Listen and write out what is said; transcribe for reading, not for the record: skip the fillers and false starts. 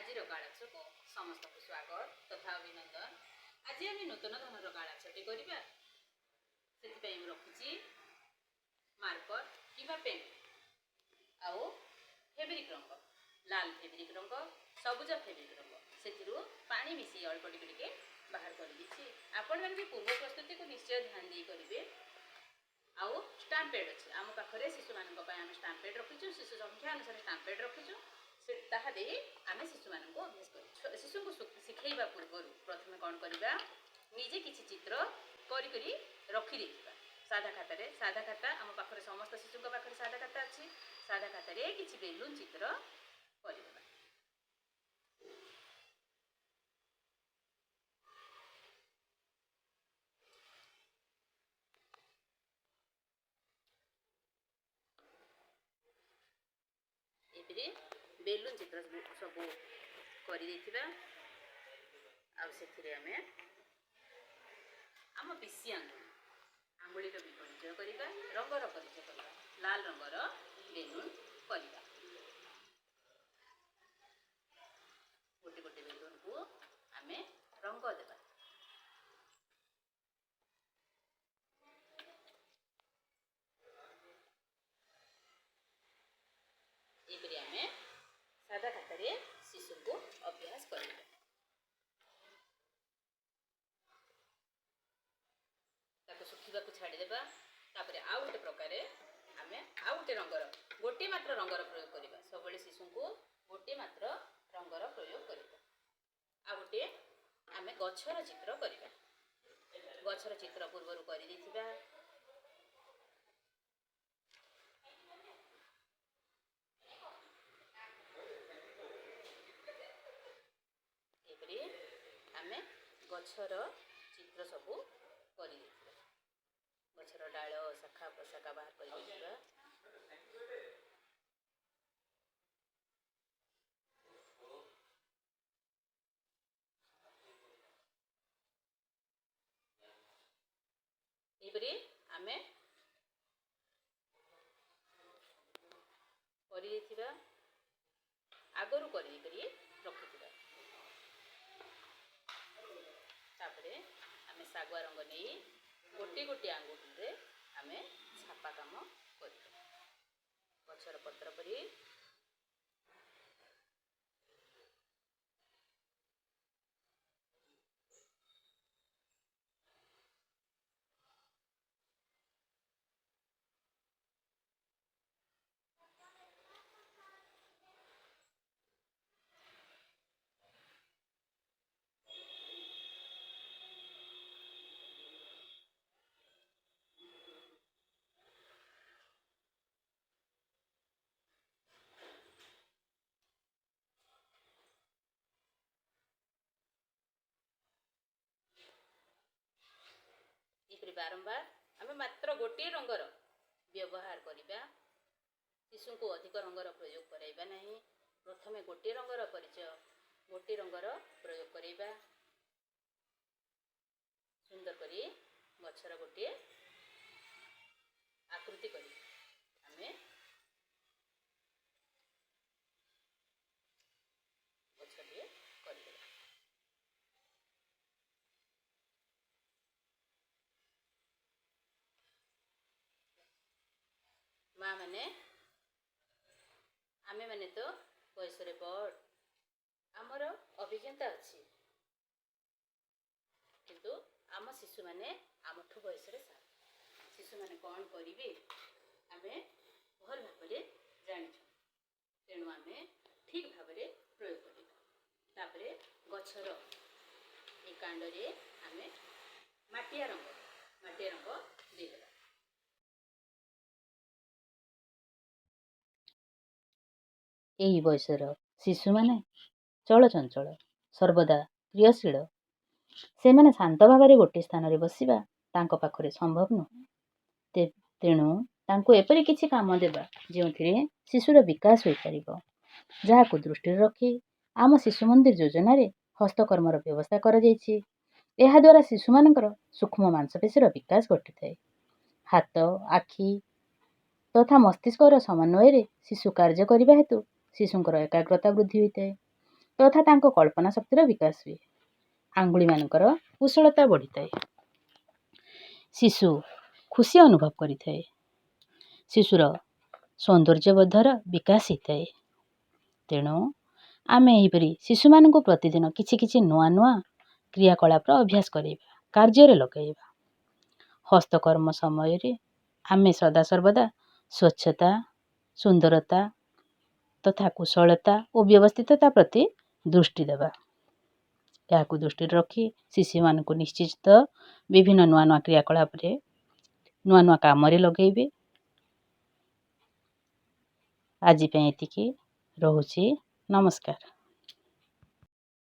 आज कालाक्ष को समस्त को स्वागत तथा अभिनंदन। आज आम नूतन धरन कालाक्षटी करवा से रखुची मार्कर कि पेन आउ फेब्रिक रंग लाल फेब्रिक रंग सबुज फेब्रिक रंग से पानी मिसी अल्प टिके बाहर कर दी। आपण मैंने पूर्व प्रस्तुति को निश्चय ध्यान दे करेंगे। आउ स्टाम्पेड अच्छे आम पाखे शिशु मानक आम स्टाम्पेड रखीचु शिशु संख्या अनुसार स्टाम्पेड रखीचु से आम शिशु मान अभ्यास कर शिशु को शिखेबा पूर्व प्रथम कौन करवा निजे किसी चित्र करी रखी साधा खाता आम पाखे समस्त शिशु पाखे साधा खाता अच्छी साधा खाता किसी बेलून चित्र कर बेलून चित्र सब कर आम पीसी आंगुली भी परिचय करवा रंगर परिचय करवा लाल रंगर बेलून करवा गोटे गोटे बेलून को आम रंग देवा। यहपरी आम सादा खाता शिशु को अभ्यास करवा। सुखा छाड़देवा आउ गोटे प्रकार आम आउ गोटे रंगर गोटे मात्र रंगर प्रयोग करवा सब शिशु को गोटे मात्र रंगर प्रयोग करवा। आ गोटे आम गछर चित्र करवा गछर चित्र पूर्वर कर आम गछर चित्र सब कर गछर डाल शाखा प्रशाखा बाहर कर आम आगरू कर रखी आम सागुआ रंग नहीं गोटे गोटे आंगुठी आम छापा काम कर गछर पत्र पर बारंबार आम मात्र गोटे रंगर व्यवहार करवा शिशु को अधिक रंगर प्रयोग कराइबा नहीं। प्रथम गोटे रंगर परिचय गोटे रंगर प्रयोग करवा सुंदर करी गछर गोटे आकृति करी आमे गछटे करबा। माँ मैंने आमे मैंने तो बयस बड़ आमर अभिज्ञता अच्छी किंतु आम शिशु मैंने आमठू बयस शिशु मैंने कौन करेंगे आमे भल भाव जानी तेणु आम ठीक भाव प्रयोग करें। गछर ए कांडे आम माटिया रंग देदेगा। यही बयसर शिशु माने चलचंचल सर्वदा क्रियाशील से माने शांत भाव गोटे स्थान में बसवा तांको पाखरे संभव नुह। तेणु तांको एपरी किछि काम देबा जो शिशुर विकास हो पारिबो। जहाको दृष्टि रखी आम शिशु मंदिर योजना रे हस्तकर्मर व्यवस्था करा जायछि। एहा द्वारा शिशु मानकर सूक्ष्म मांसपेशीर विकास घटी हाथ आखि तथा मस्तिष्कर समन्वय रे शिशु कार्य करने हेतु शिशुंकर एकाग्रता वृद्धि होता है। ତଥା ତାଙ୍କ କଳ୍ପନା ଶକ୍ତିର ବିକାଶ ହୁଏ। ଆଙ୍ଗୁଳିମାନଙ୍କର କୁଶଳତା ବଢ଼ିଥାଏ। ଶିଶୁ ଖୁସି ଅନୁଭବ କରିଥାଏ। ଶିଶୁର ସୌନ୍ଦର୍ଯ୍ୟବୋଧର ବିକାଶ ହେଇଥାଏ। ତେଣୁ ଆମେ ଏହିପରି ଶିଶୁମାନଙ୍କୁ ପ୍ରତିଦିନ କିଛି କିଛି ନୂଆ ନୂଆ କ୍ରିୟାକଳାପର ଅଭ୍ୟାସ କରିବା, କାର୍ଯ୍ୟରେ ଲଗାଇବା। ହସ୍ତକର୍ମ ସମୟରେ ଆମେ ସଦାସର୍ବଦା ସ୍ୱଚ୍ଛତା, ସୁନ୍ଦରତା ତଥା କୁଶଳତା ଓ ବ୍ୟବସ୍ଥିତତା ପ୍ରତି ଦୃଷ୍ଟି ଦେବା। ଏହାକୁ ଦୃଷ୍ଟିରେ ରଖି ଶିଶୁମାନଙ୍କୁ ନିଶ୍ଚିତ ବିଭିନ୍ନ ନୂଆ ନୂଆ କ୍ରିୟାକଳାପରେ ନୂଆ ନୂଆ କାମରେ ଲଗେଇବେ। ଆଜି ପାଇଁ ଏତିକି, ରହୁଛି। ନମସ୍କାର।